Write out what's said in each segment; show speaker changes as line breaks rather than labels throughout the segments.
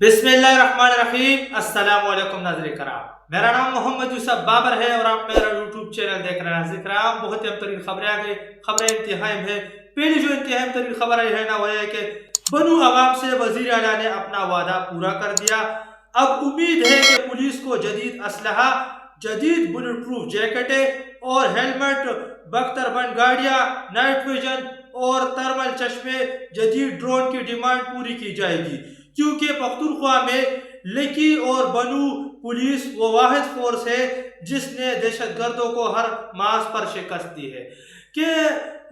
बिस्मिल्लाहिर्रहमानिर्रहीम। अस्सलाम वालेकुम नाज़रीन कराम, मेरा नाम मोहम्मद यूसुफ बाबर है और आप मेरा यूट्यूब चैनल देख रहे हैं। नाज़रीन कराम, बहुत ही अहम तरीन खबरें आ गई। खबरें इंतहाई है। पहली जो इंतहाई तरीन खबर आई है ना, वो है कि बनु अवाम से वज़ीर आला ने अपना वादा पूरा कर दिया। अब उम्मीद है कि पुलिस को जदीद असलहा, जदीद बुलेट प्रूफ जैकेटें और हेलमेट, बख्तरबंद गाड़ियाँ, नाइट विजन और थर्मल चश्मे, जदीद ड्रोन की डिमांड पूरी की जाएगी, क्योंकि पख्तूनख्वा में लकी और बनू पुलिस वो वाहिद फोर्स है जिसने दहशतगर्दों को हर मास पर शिकस्त दी है। कि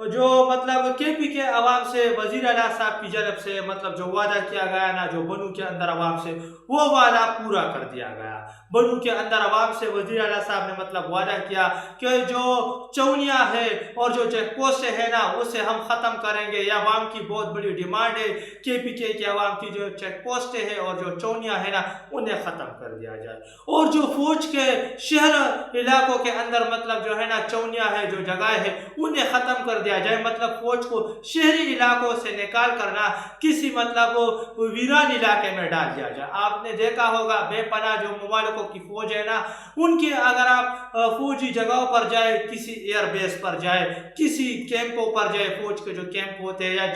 जो मतलब KP के अवाम से वजीर आला साहब की जानब से मतलब जो वादा किया गया ना, जो बनू के अंदर अवाम से, वो वादा पूरा कर दिया गया। बनू के अंदर अवाम से वजीर आला साहब ने मतलब वादा किया कि जो चौनियाँ है और जो चेक पोस्ट है ना, उसे हम ख़त्म करेंगे। यह अवाम की बहुत बड़ी डिमांड है। KPK के अवाम की जो चेक पोस्ट है और जो चौनियाँ है ना, उन्हें ख़त्म कर दिया जाए। और जो फौज के शहर इलाकों के अंदर मतलब जो है ना चौनियाँ है, जो जगह है, उन्हें ख़त्म कर दिया जाए। मतलब फौज को शहरी इलाकों से निकाल करना किसी मतलब वो वीरान इलाके में डाल दिया जाए। आपने देखा होगा बेपनाह जो ममालिकों की फौज है ना, उनके अगर आप फौजी जगहों पर जाए, किसी एयरबेस पर जाए, किसी कैंपों पर जाए, फौज के जो कैंप होते हैं या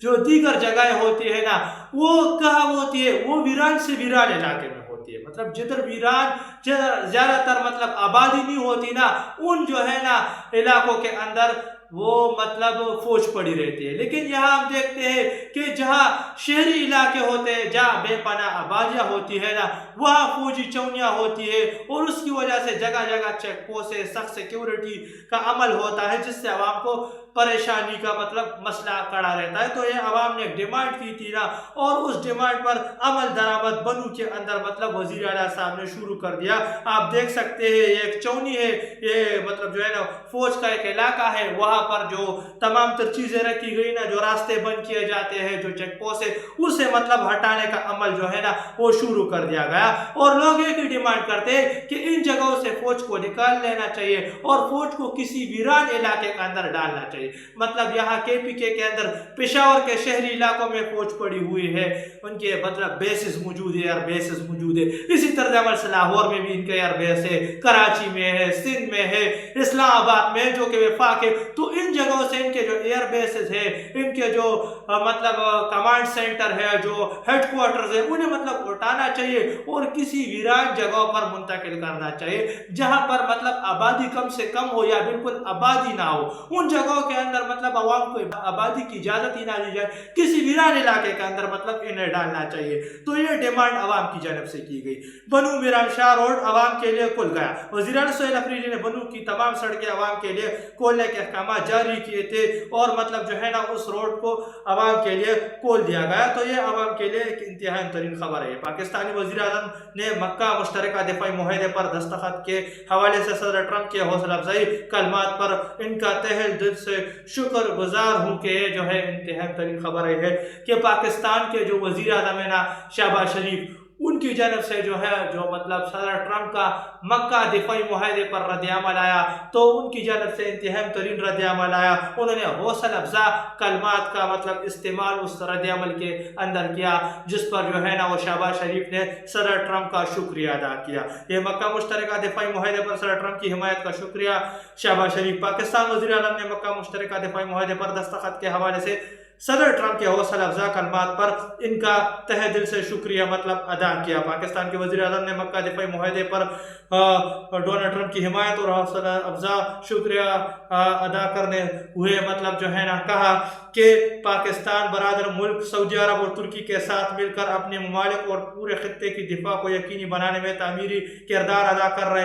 जो दीगर जगह होती है ना, वो कहाँ होती है? वो वीरान से वीरान इलाके में होती है। मतलब जिधर वीरान ज्यादातर मतलब आबादी नहीं होती ना, उन जो है ना इलाकों के अंदर वो मतलब फौज पड़ी रहती है। लेकिन यहाँ हम देखते हैं कि जहाँ शहरी इलाके होते हैं, जहाँ बेपनाह आबादियाँ होती है ना, वहाँ फौजी चौनियाँ होती है और उसकी वजह से जगह जगह चेक पोस्ट है, सख्त सिक्योरिटी का अमल होता है, जिससे आवाम को परेशानी का मतलब मसला खड़ा रहता है। तो ये आवाम ने एक डिमांड की थी ना, और उस डिमांड पर अमल दरामद बनू के अंदर मतलब वज़ीर आला साहब ने शुरू कर दिया। आप देख सकते हैं ये एक चौनी है, ये मतलब जो है ना फौज का एक इलाका है। वहाँ पर जो तमाम तर चीज़ें रखी गई ना, जो रास्ते बंद किए जाते हैं, जो चेक पोस्ट है, उसे मतलब हटाने का अमल जो है ना वो शुरू कर दिया गया। और लोग एक ही डिमांड करते हैं कि इन जगहों से फौज को निकाल लेना चाहिए और फौज को किसी वीरान इलाके के अंदर डालना चाहिए। मतलब यहाँ KPK के अंदर पेशावर के शहरी इलाकों में फौज पड़ी हुई है, उनके मतलब बेसिस मौजूद है, एयर बेसिस मौजूद है। इसी तरह अमल से लाहौर में भी इनके एयर बेस है, कराची में है, सिंध में है, इस्लामाबाद में जो कि वफाक है। तो इन जगहों से इनके जो एयर बेसिस है, इनके जो मतलब कमांड सेंटर है, जो हेडक्वार्टर्स है, उन्हें मतलब उठाना चाहिए और किसी वीरान जगहों पर मुंतकिल करना चाहिए, जहां पर मतलब आबादी कम से कम हो या बिल्कुल आबादी ना हो। उन जगहों के अंदर मतलब आवाम को आबादी की इजाजत ही ना दी जाए, किसी वीरान इलाके के अंदर मतलब इन्हें डालना चाहिए। तो ये डिमांड आवाम की जानब से की गई। बनू मीरानशाह रोड आवाम के लिए खुल गया। वज़ीर सोहेल अफरीदी ने बनू की तमाम सड़कें आवाम के लिए खोलने के अहकाम जारी किए थे और मतलब जो है ना उस रोड को आवाम के लिए खोल दिया गया। तो ये आवाम के लिए एक इंतहाई तरीन खबर है। पाकिस्तानी वज़ीर आज़म ने मक्का मुश्तरका दिफाई मुआहदे पर दस्तखत के हवाले से सदर ट्रंप के हौसला अफजाई कलमात पर इनका तहे दिल से शुक्र गुजार हूँ कि ये जो है इंतहाई तरीन खबर है कि पाकिस्तान के जो वज़ीर आज़म है ना शहबाज शरीफ, उनकी जानब से जो है जो मतलब सदर ट्रंप का मक्का दिफाई मुआहदे पर रद्द-ए-अमल आया, तो उनकी जानब से इंतहाई तरीन रद्द-ए-अमल आया। उन्होंने हौसला अफजा कलमात का मतलब इस्तेमाल उस रद्द-ए-अमल के अंदर किया, जिस पर जो है ना वो शहबाज शरीफ ने सदर ट्रंप का शुक्रिया अदा किया। ये मक्का मुश्तरका दिफाई मुआहदे पर सदर ट्रंप की हिमायत का शुक्रिया शहबाज शरीफ। पाकिस्तान वज़ीर आज़म ने मक्का मुश्तरका दिफाई मुआहदे पर दस्तखत के हवाले से सदर ट्रंप के हौसला अफजा कलमात पर इनका तहे दिल से शुक्रिया मतलब अदा किया। पाकिस्तान के वज़ीर आज़म ने मक्का दिफाई मुआहदे पर डोनाल्ड ट्रंप की हिमायत और हौसला अफजा शुक्रिया अदा करने हुए मतलब जो है ना कहा कि पाकिस्तान बरादर मुल्क सऊदी अरब और तुर्की के साथ मिलकर अपने ममालिक और पूरे खित्ते की दिफा को यकीनी बनाने में तामीरी किरदार अदा कर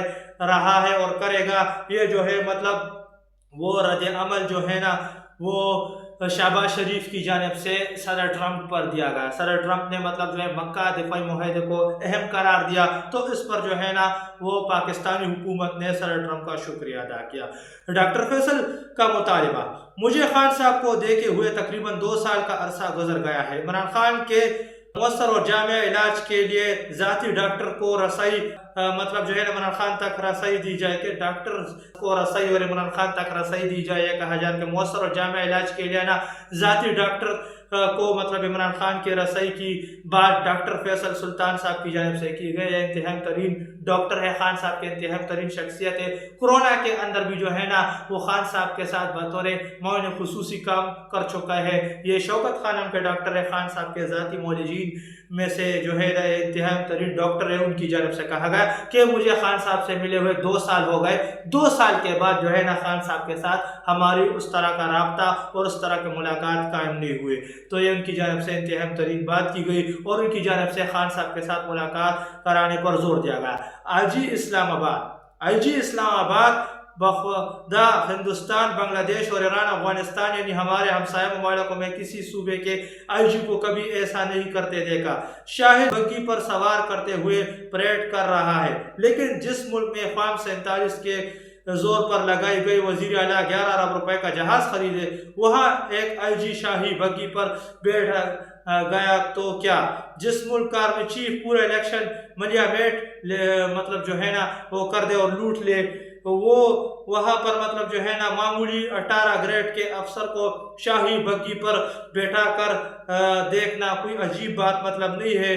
रहा है और करेगा। ये जो है मतलब वो रद्द अमल जो है ना वो शहबाज शरीफ की जानब से सदर ट्रंप पर दिया गया। सदर ट्रंप ने मतलब जो है मक्का दिफाई मुआहदे को अहम करार दिया, तो इस पर जो है ना वो पाकिस्तानी हुकूमत ने सदर ट्रंप का शुक्रिया अदा किया। डॉक्टर फैसल का मुतालिबा, मुझे खान साहब को देखे हुए तकरीबन 2 साल का अरसा गुजर गया है। इमरान खान के मौसर और जामिया इलाज के लिए ज़ाती डॉक्टर को रसाई मतलब जो है इमरान खान तक रसाई दी जाए, कि डॉक्टर को रसाई और इमरान खान तक रसाई दी जाए। कहा जाए कि मौसर और जामिया इलाज के लिए ना ज़ाती डॉक्टर को मतलब इमरान खान के रसाई की बात डॉक्टर फैसल सुल्तान साहब की जानिब से की गई है। इंतहाई तरीन डॉक्टर है, खान साहब के इंतहाई तरीन शख्सियत है। कोरोना के अंदर भी जो है ना वो खान साहब के साथ बतौर मौन खुसूसी काम कर चुका है। ये शौकत खानम के डॉक्टर है, खान साहब के ज़ाती मौलजीन में से जो है ना इंतहाई तरीन डॉक्टर है, उनकी जानिब से कहा गया कि मुझे खान साहब से मिले हुए 2 साल हो गए। 2 साल के बाद जो है ना खान साहब के साथ हमारी उस तरह का राब्ता और उस तरह की मुलाकात कायम नहीं हुई। तो ये उनकी जानिब से इंतहाई तरीन बात की गई और उनकी जानिब से खान साहब के साथ मुलाकात कराने पर जोर दिया गया। आईजी इस्लामाबाद बखुदा हिंदुस्तान, बांग्लादेश और ईरान, अफगानिस्तान यानी हमारे हमसाया ममालिकों में किसी सूबे के आईजी को कभी ऐसा नहीं करते देखा। शाहिद बग्गी पर सवार करते हुए परेड कर रहा है, लेकिन जिस मुल्क में फार्म 47 के जोर पर लगाई गई वजीर आला 11 अरब रुपए का जहाज खरीदे, वहाँ एक आईजी शाही बग्गी पर बैठ गया तो क्या। जिस मुल्क का आर्मी चीफ पूरा इलेक्शन मलियामेट मतलब जो है ना वो कर दे और लूट ले, वो वहाँ पर मतलब जो है ना मामूली 18 ग्रेड के अफसर को शाही बग्गी पर बैठा कर देखना कोई अजीब बात मतलब नहीं है।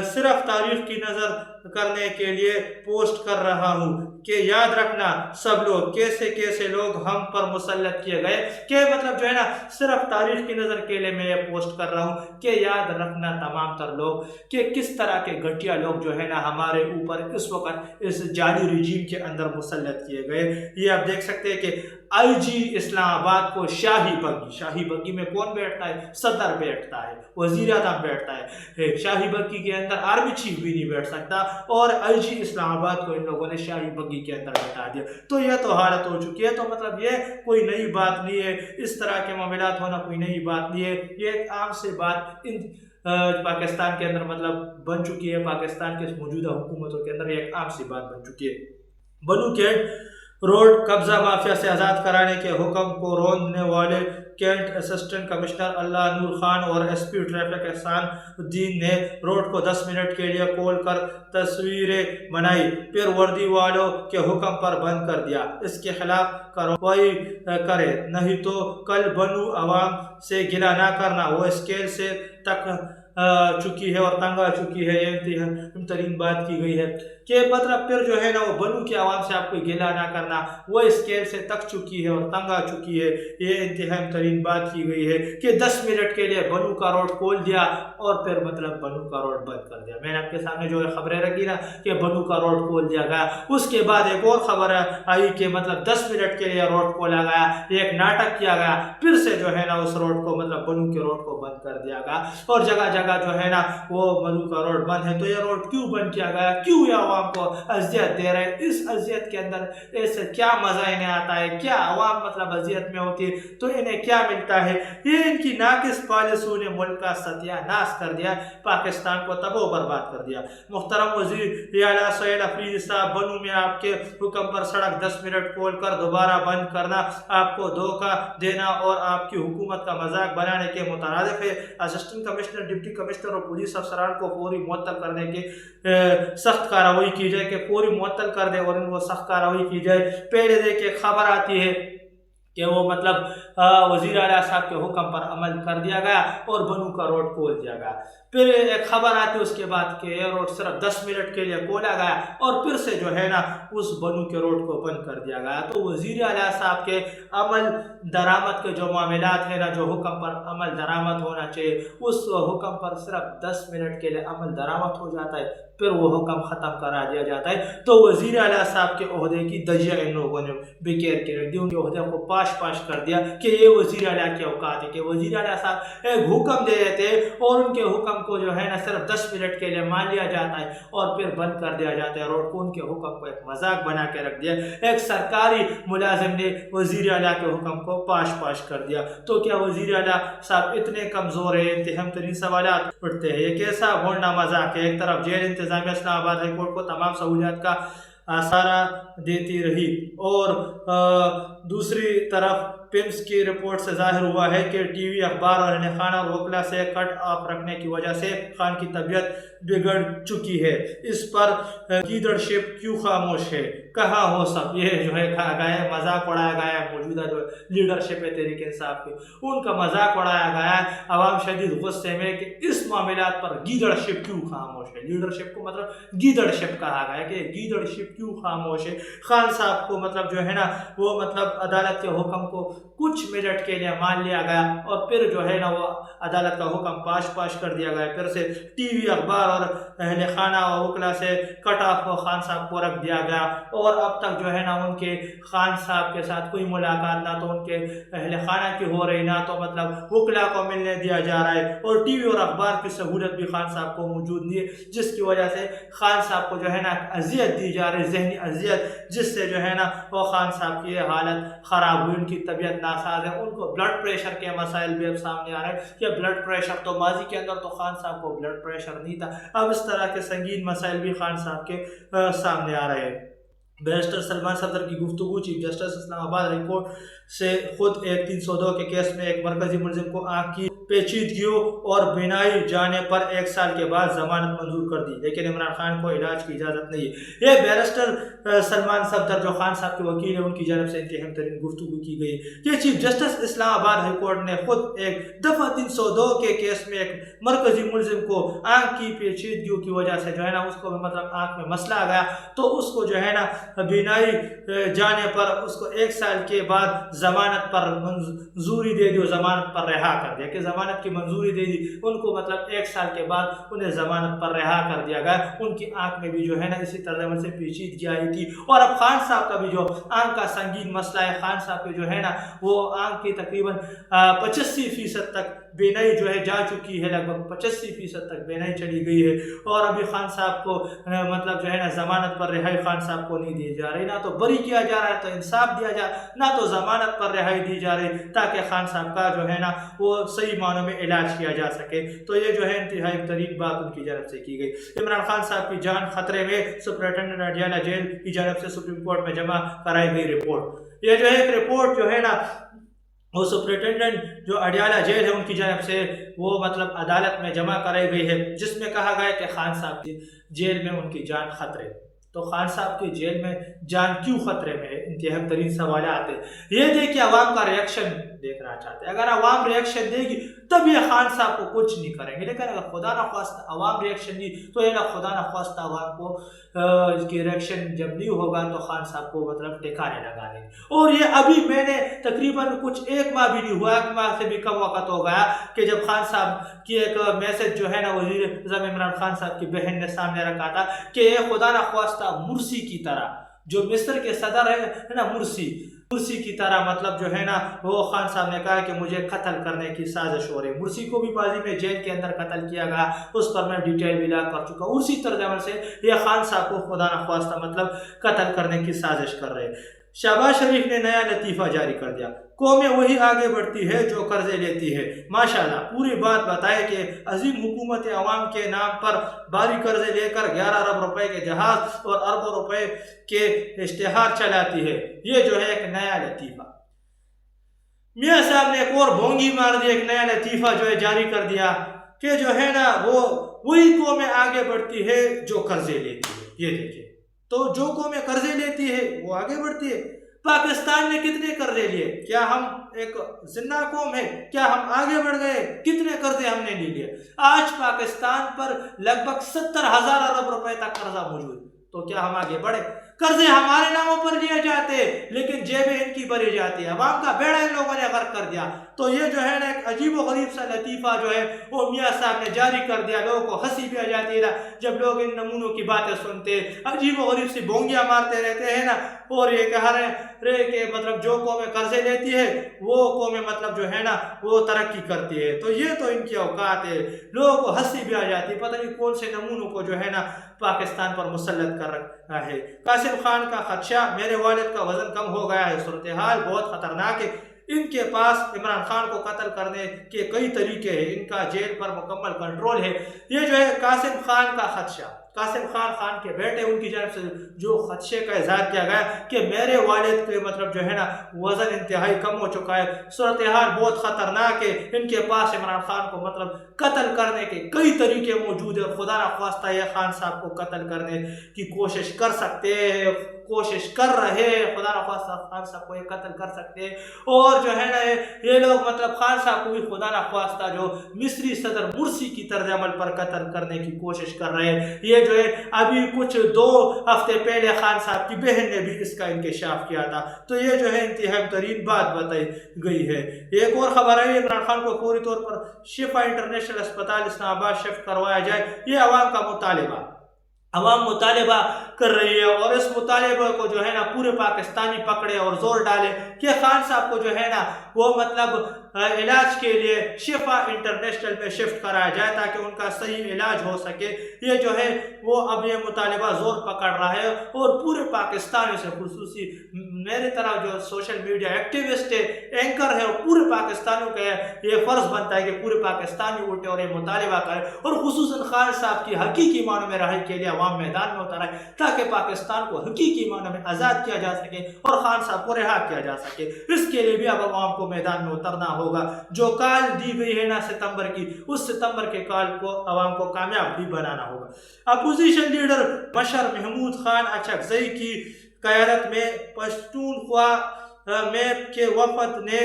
सिर्फ तारीख की नज़र करने के लिए पोस्ट कर रहा हूँ कि याद रखना सब लोग कैसे कैसे लोग हम पर मुसल्लत किए गए, कि मतलब जो है ना सिर्फ तारीख की नज़र के लिए मैं ये पोस्ट कर रहा हूँ कि याद रखना तमाम तर लोग कि किस तरह के घटिया लोग जो है ना हमारे ऊपर इस वक्त इस जाली रिजीम के अंदर मुसल्लत किए गए। ये आप देख सकते हैं कि आईजी इस्लामाबाद को शाही बग्गी में कौन बैठता है? सदर बैठता है, वजीर आज़म बैठता है। शाही बग्गी के अंदर आर्मी चीफ भी नहीं बैठ सकता और आईजी इस्लामाबाद को इन लोगों ने शाही बग्गी के अंदर बैठा दिया। तो यह तो हालत हो चुकी है। तो मतलब ये कोई नई बात नहीं है, इस तरह के मामलात होना कोई नई बात नहीं है। ये एक आम सी बात इन पाकिस्तान के अंदर मतलब बन चुकी है। पाकिस्तान के मौजूदा हुकूमतों के अंदर एक आम सी बात बन चुकी है। बलू कैंट रोड कब्जा माफिया से आज़ाद कराने के हुक्म को रोकने वाले कैंट असिस्टेंट कमिश्नर अल्लाह नूर खान और एसपी ट्रैफिक एहसान उद्दीन ने रोड को 10 मिनट के लिए खोल कर तस्वीरें बनाई, फिर वर्दी वालों के हुक्म पर बंद कर दिया। इसके खिलाफ कार्रवाई करे, नहीं तो कल बनू अवाम से गिला ना करना। वो स्केल से तक चुकी है और तंग आ चुकी है। इंतहाई तरीन बात की गई है कि मतलब फिर जो है ना वो बनू के आवाम से आपको गिला ना करना, वो स्केल से तक चुकी है और तंग आ चुकी है। ये इंतहाई तरीन बात की गई है कि 10 मिनट के लिए बनू का रोड खोल दिया और फिर मतलब बनू का रोड बंद कर दिया। मैंने आपके सामने जो खबरें रखी ना कि बनू का रोड खोल दिया गया, उसके बाद एक और खबर आई कि मतलब 10 मिनट के लिए रोड खोला गया, एक नाटक किया गया, फिर से जो है ना उस रोड को मतलब बनू के रोड को बंद कर दिया गया और जगह जगह जो है ना वो बनू का रोड बंद है। तो ये रोड क्यों बंद किया गया, क्यों ये आवाम को अजियत दे रहे हैं? इस अजियत के अंदर ऐसे क्या मजा इन्हें आता है? क्या आवाम मतलब अजियत में होती है तो इन्हें क्या मिलता है? ये इनकी नाकिस पॉलिसियों ने मुल्क का सत्यानाश कर दिया, पाकिस्तान को तबाह बर्बाद कर दिया। मुहतरम वज़ीर आला सैयद अफरीदी साहब, बनू में आपके हुक्म पर सड़क 10 मिनट खोल कर दोबारा बंद करना आपको धोखा देना और आपकी हुकूमत का मजाक बनाने के मुतरादिफ है। असिस्टेंट कमिश्नर, डिप्टी कमिश्नर और पुलिस अफसरान को फौरी मुअत्तल करने की सख्त कार्रवाई की जाए, कि फौरी मुअत्तल कर दे और इनको सख्त कार्रवाई की जाए। पहले देखिए खबर आती है कि वो मतलब वज़ीर आला साहब के हुक्म पर अमल कर दिया गया और बनू का रोड खोल दिया गया। फिर एक खबर आती है उसके बाद कि ये रोड सिर्फ 10 मिनट के लिए खोला गया और फिर से जो है ना उस बनू के रोड को बंद कर दिया गया। तो वज़ीर आला साहब के अमल दरामद के जो मामलात है ना, जो हुक्म पर अमल दरामद होना चाहिए, उस हुक्म पर सिर्फ 10 मिनट के लिए अमल दरामद हो जाता है, फिर वो हुक्म ख़त्म करा दिया जाता है। तो वज़ीर आला साहब के ओहदे की दजिया इन लोगों ने बेकार के रख दी, उनके ओहदे को पाश कर दिया कि ये वज़ीर आला के औकात है, कि वज़ीर आला साहब एक हुक्म दे देते और उनके हुक्म को जो है ना सिर्फ 10 मिनट के लिए मान लिया जाता है और फिर बंद कर दिया जाता है रोड को। उनके हुक्म को एक मजाक बना के रख दिया, एक सरकारी मुलाजिम ने वज़ीर आला के हुक्म को पाश कर दिया। तो क्या वज़ीर आला साहब इतने कमज़ोर है? इंतहाई तरीन सवाल उठते हैं। ये कैसा भोंडा मजाक है? एक तरफ जेल इंतजामिया इस्लामाबाद हाई कोर्ट को तमाम सहूलियात का आसारा देती रही और दूसरी तरफ پمس کی رپورٹ سے ظاہر ہوا ہے کہ ٹی وی، اخبار اور اہل خانہ اور وکلا سے کٹ آف رکھنے کی وجہ سے خان کی طبیعت بگڑ چکی ہے۔ اس پر لیڈرشپ کیوں خاموش ہے؟ کہاں ہو سب؟ یہ جو ہے کہا گیا ہے، مذاق اڑایا گیا ہے موجودہ جو لیڈرشپ ہے تحریک انصاف کی، ان کا مذاق اڑایا گیا ہے۔ عوام شدید غصے میں کہ اس معاملات پر لیڈرشپ کیوں خاموش ہے۔ لیڈرشپ کو مطلب لیڈرشپ کہا گیا ہے کہ لیڈرشپ کیوں خاموش ہے۔ خان صاحب کو مطلب جو ہے نا وہ مطلب عدالت کے حکم کو کچھ منٹ کے لیے مان لیا گیا اور پھر جو ہے نا وہ عدالت کا حکم پاش کر دیا گیا۔ پھر سے ٹی وی، اخبار اور اہل خانہ اور وکلا سے کٹ آف کو خان صاحب کو رکھ دیا گیا، اور اب تک جو ہے نا ان کے خان صاحب کے ساتھ کوئی ملاقات نہ تو ان کے اہل خانہ کی ہو رہی، نہ تو مطلب وکلا کو ملنے دیا جا رہا ہے، اور ٹی وی اور اخبار کی سہولت بھی خان صاحب کو موجود نہیں ہے، جس کی وجہ سے خان صاحب کو جو ہے نا اذیت دی جا رہی، ذہنی اذیت، جس سے جو ہے نا وہ خان صاحب کی حالت خراب ہوئی، ان کی طبیعت ناساز ہے، ان کو بلڈ پریشر کے مسائل بھی اب سامنے آ رہے ہیں کہ بلڈ پریشر تو ماضی کے اندر تو خان صاحب کو بلڈ پریشر نہیں تھا، اب اس طرح کے سنگین مسائل بھی خان صاحب کے سامنے آ رہے ہیں۔ بیرسٹر سلمان صفدر کی گفتگو چیف جسٹس اسلام آباد ہائی کورٹ سے خود ایک 302 کے کیس میں ایک مرکزی ملزم کو آنکھ کی پیچیدگیوں اور بینائی جانے پر 1 سال کے بعد ضمانت منظور کر دی، لیکن عمران خان کو علاج کی اجازت نہیں ہے۔ یہ بیرسٹر سلمان صفدر جو خان صاحب کے وکیل ہیں، ان کی جانب سے انتہائی ترین گفتگو کی گئی کہ چیف جسٹس اسلام آباد ہائی کورٹ نے خود ایک دفعہ 302 کے کیس میں ایک مرکزی ملزم کو آنکھ کی پیچیدگیوں کی وجہ سے جو ہے نا اس کو مطلب آنکھ میں مسئلہ آ گیا، تو اس کو جو ہے نا بینائی جانے پر اس کو 1 سال کے بعد ضمانت پر منظوری دے دی، ضمانت پر رہا کر دیا، کہ ضمانت کی منظوری دے دی ان کو، مطلب 1 سال کے بعد انہیں ضمانت پر رہا کر دیا گیا۔ ان کی آنکھ میں بھی جو ہے نا اسی طرح سے پیچیدگی آئی تھی، اور اب خان صاحب کا بھی جو آنکھ کا سنگین مسئلہ ہے، خان صاحب کے جو ہے نا وہ آنکھ کی تقریباً 85% تک بینائی جو ہے جا چکی ہے، لگ بھگ 85% تک بینائی چلی گئی ہے، اور ابھی خان صاحب کو مطلب جو ہے نا ضمانت پر رہائی خان صاحب کو نہیں دی جا رہی، نہ تو بری کیا جا رہا ہے تو انصاف دیا جا رہا، نہ تو ضمانت پر رہائی دی جا رہی تاکہ خان صاحب کا جو ہے نا وہ صحیح معنوں میں علاج کیا جا سکے۔ تو یہ جو ہے انتہائی ترین بات ان کی جانب سے کی گئی۔ عمران خان صاحب کی جان خطرے میں، سپرنٹینڈنٹ اڈیالہ جیل کی جانب سے سپریم کورٹ میں جمع کرائی گئی رپورٹ۔ یہ جو ہے ایک رپورٹ جو ہے نا وہ سپرنٹینڈنٹ جو اڈیالہ جیل ہے ان کی جانب سے وہ مطلب عدالت میں جمع کرائی گئی ہے، جس میں کہا گیا ہے کہ خان صاحب کی جیل میں ان کی جان خطرے۔ تو خان صاحب کی جیل میں جان کیوں خطرے میں ہے؟ انتہائی ترین سوالات ہیں۔ یہ دیکھیے عوام کا ریئیکشن دیکھنا چاہتے ہیں، اگر عوام ریئیکشن دے گی تب یہ خان صاحب کو کچھ نہیں کریں گے، لیکن اگر خدا نخواستہ عوام ریئیکشن دی تو یہ خدا نخواستہ عوام کو اس کی ریئیکشن جب نہیں ہوگا تو خان صاحب کو مطلب ٹھکانے لگا دیں گے۔ اور یہ ابھی میں نے تقریباً کچھ 1 ماہ بھی نہیں ہوا، 1 ماہ سے بھی کم وقت ہو گیا کہ جب خان صاحب کی ایک میسج جو ہے نا وزیر اعظم عمران خان صاحب کی بہن نے سامنے رکھا تھا کہ یہ خدا نخواستہ مرسی کی طرح، جو مصر کے صدر ہے نا مرسی کی طرح مطلب جو ہے نا وہ خان صاحب نے کہا کہ مجھے قتل کرنے کی سازش ہو رہی۔ مرسی کو بھی ماضی میں جیل کے اندر قتل کیا گیا، اس پر میں ڈیٹیل بھی لا کر چکا ہوں، اسی طرح سے یہ خان صاحب کو خدا نخواستہ مطلب قتل کرنے کی سازش کر رہے۔ شہباز شریف نے نیا لطیفہ جاری کر دیا، قومیں وہی آگے بڑھتی ہے جو قرضے لیتی ہے۔ ماشاءاللہ پوری بات بتائے کہ عظیم حکومت عوام کے نام پر بھاری قرضے لے کر 11 ارب روپے کے جہاز اور اربوں روپے کے اشتہار چلاتی ہے۔ یہ جو ہے ایک نیا لطیفہ، میاں صاحب نے ایک اور بھونگی مار دی، ایک نیا لطیفہ جو ہے جاری کر دیا کہ جو ہے نا وہی قومیں آگے بڑھتی ہے جو قرضے لیتی ہے۔ یہ دیکھیں تو جو قومیں قرضے لیتی ہے وہ آگے بڑھتی ہے۔ پاکستان نے کتنے قرضے لیے؟ کیا ہم ایک زندہ قوم ہے؟ کیا ہم آگے بڑھ گئے؟ کتنے قرضے ہم نے نہیں لیے؟ آج پاکستان پر لگ بھگ 70,000 ارب روپے تک قرضہ موجود، تو کیا ہم آگے بڑھے؟ قرضے ہمارے ناموں پر لیے جاتے لیکن جیبیں ان کی بھری جاتی ہے، عوام کا بیڑا ان لوگوں نے غرق کر دیا۔ تو یہ جو ہے نا ایک عجیب و غریب سا لطیفہ جو ہے وہ میاں صاحب نے جاری کر دیا، لوگوں کو ہنسی بھی آ جاتی ہے جب لوگ ان نمونوں کی باتیں سنتے، عجیب و غریب سی بونگیاں مارتے رہتے ہیں نا، اور یہ کہہ رہے کہ مطلب جو قومیں قرضے لیتی ہے وہ قومیں مطلب جو ہے نا وہ ترقی کرتی ہے۔ تو یہ تو ان کی اوقات ہے، لوگوں کو ہنسی بھی آ جاتی ہے، پتہ نہیں کون سے نمونوں کو جو ہے نا پاکستان پر مسلط کر رکھا ہے۔ قاسم خان کا خدشہ، میرے والد کا وزن کم ہو گیا ہے، صورتحال بہت خطرناک ہے، ان کے پاس عمران خان کو قتل کرنے کے کئی طریقے ہیں، ان کا جیل پر مکمل کنٹرول ہے۔ یہ جو ہے قاسم خان کا خدشہ، قاسم خان کے بیٹے ان کی جانب سے جو خدشے کا اظہار کیا گیا کہ میرے والد کے مطلب جو ہے نا وزن انتہائی کم ہو چکا ہے، صورتحال بہت خطرناک ہے، ان کے پاس عمران خان کو مطلب قتل کرنے کے کئی طریقے موجود ہیں، خدا نخواستہ یہ خان صاحب کو قتل کرنے کی کوشش کر سکتے ہیں، کوشش کر رہے، خدا نخواستہ خان صاحب کو یہ قتل کر سکتے ہیں، اور جو ہے نا یہ لوگ مطلب خان صاحب کو بھی خدا نخواستہ جو مصری صدر مرسی کی طرز عمل پر قتل کرنے کی کوشش کر رہے ہیں۔ یہ جو ہے ابھی کچھ 2 ہفتے پہلے خان صاحب کی بہن نے بھی اس کا انکشاف کیا تھا، تو یہ جو ہے انتہائی ترین بات بتائی گئی ہے۔ ایک اور خبر ہے، عمران خان کو فوری طور پر شفا انٹرنیشنل اسپتال اسلام آباد شفٹ کروایا جائے، یہ عوام کا مطالبہ، عوام مطالبہ کر رہی ہے، اور اس مطالبہ کو جو ہے نا پورے پاکستانی پکڑے اور زور ڈالے کہ خان صاحب کو جو ہے نا وہ مطلب علاج کے لیے شفا انٹرنیشنل میں شفٹ کرایا جائے تاکہ ان کا صحیح علاج ہو سکے۔ یہ جو ہے وہ اب یہ مطالبہ زور پکڑ رہا ہے، اور پورے پاکستانی سے خصوصی میری طرح جو سوشل میڈیا ایکٹیوسٹ ہے، اینکر ہے، اور پورے پاکستانیوں کا یہ فرض بنتا ہے کہ پورے پاکستانی اٹھے اور یہ مطالبہ کرے، اور خصوصاً خان صاحب کی حقیقی معنوں میں رہائی کے لیے عوام میدان میں اترا ہے تاکہ پاکستان کو حقیقی معنوں میں آزاد کیا جا سکے اور خان صاحب کو رہا کیا جا سکے۔ اس کے لیے بھی اب عوام کو میدان میں اترنا ہوگا۔ جو کال دی گئی ہے نا ستمبر کی، اس ستمبر کے کال کو عوام کو کامیاب بھی بنانا ہوگا۔ اپوزیشن لیڈر مشر محمود خان اچکزئی کی قیادت میں پشتونخوا میپ کے وفد نے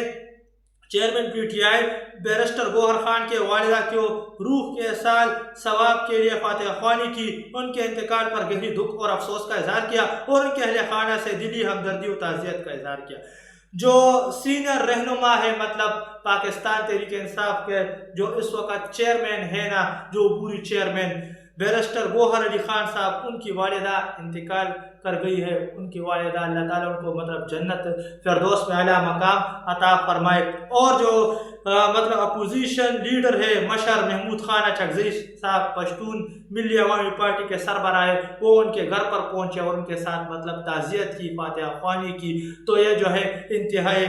chairman P T I barrister Gohar Khan کے والدہ کو روح کے سال ثواب کے لیے فاتح خوانی کی، ان کے انتقال پر گہری دکھ اور افسوس کا اظہار کیا، اور ان کے اہل خانہ سے دلی ہمدردی و تعزیت کا اظہار کیا۔ جو سینئر رہنما ہے مطلب پاکستان تحریک انصاف کے جو اس وقت چیئرمین ہے نا، جو عبوری چیئرمین بیرسٹر گوہر علی خان صاحب، ان کی والدہ انتقال کر گئی ہے، ان کی والدہ اللہ تعالیٰ ان کو مطلب جنت فردوس میں اعلیٰ مقام عطا فرمائے۔ اور جو مطلب اپوزیشن لیڈر ہے مشر محمود خان اچکزئی صاحب، پشتون ملی عوامی پارٹی کے سربراہ، وہ ان کے گھر پر پہنچے اور ان کے ساتھ مطلب تعزیت کی، فاتحہ خوانی کی۔ تو یہ جو ہے انتہائی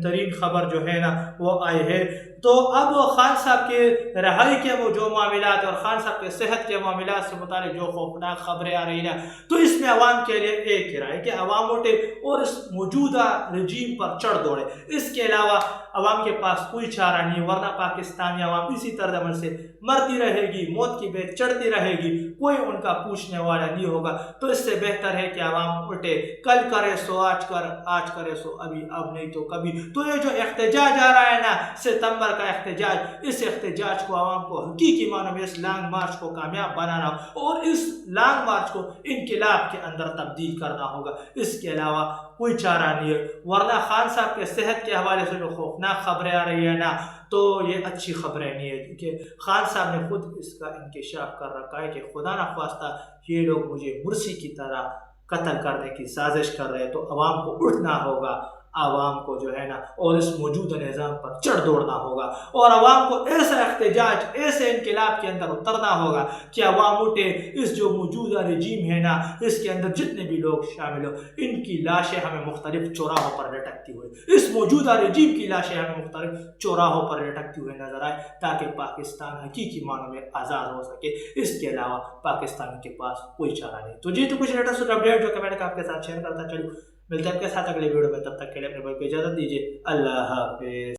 ترین خبر جو ہے نا وہ آئی ہے۔ تو اب خان صاحب کے رہائی کے وہ جو معاملات اور خان صاحب کے صحت کے معاملات سے متعلق جو خوفناک خبریں آ رہی ہیں، تو اس میں عوام کے لیے ایک ہی رائے کہ عوام اٹھے اور اس موجودہ رجیم پر چڑھ دوڑے۔ اس کے علاوہ عوام کے پاس کوئی چارہ نہیں، ورنہ پاکستانی عوام اسی طرز عمل سے مرتی رہے گی، موت کی بیت چڑھتی رہے گی، کوئی ان کا پوچھنے والا نہیں ہوگا۔ تو اس سے بہتر ہے کہ عوام اٹھے، کل کرے سو آج کر، آج کرے سو ابھی، اب نہیں تو کبھی۔ تو یہ جو احتجاج آ رہا ہے نا ستمبر کا احتجاج، اس احتجاج کو عوام کو حقیقی معنوں میں اس لانگ مارچ کو کامیاب بنانا اور اس لانگ مارچ کو انقلاب کے اندر تبدیل کرنا ہوگا۔ اس کے علاوہ کوئی چارہ نہیں ہے، ورنہ خان صاحب کے صحت کے حوالے سے جو خوفناک خبریں آ رہی ہیں نا، تو یہ اچھی خبریں نہیں ہے، کیونکہ خان صاحب نے خود اس کا انکشاف کر رکھا ہے کہ خدا نخواستہ یہ لوگ مجھے مرسی کی طرح قتل کرنے کی سازش کر رہے ہیں۔ تو عوام کو اٹھنا ہوگا، عوام کو جو ہے نا اور اس موجودہ نظام پر چڑھ دوڑنا ہوگا، اور عوام کو ایسا احتجاج، ایسے انقلاب کے اندر اترنا ہوگا کہ عوام اٹھے، اس جو موجودہ رجیم ہے نا، اس کے اندر جتنے بھی لوگ شامل ہو، ان کی لاشیں ہمیں مختلف چوراہوں پر لٹکتی ہوئی، اس موجودہ رجیم کی لاشیں ہمیں مختلف چوراہوں پر لٹکتی ہوئے نظر آئے، تاکہ پاکستان حقیقی معنوں میں آزاد ہو سکے۔ اس کے علاوہ پاکستان کے پاس کوئی چارہ نہیں۔ تو تو کچھ لیٹسٹ اپڈیٹ جو کہ میں نے آپ کے ساتھ شیئر کرتا چلوں، ملتے ہیں آپ کے ساتھ اگلے ویڈیو میں، تب تک کے لیے اپنے بھائی کو اجازت دیجیے، اللہ حافظ۔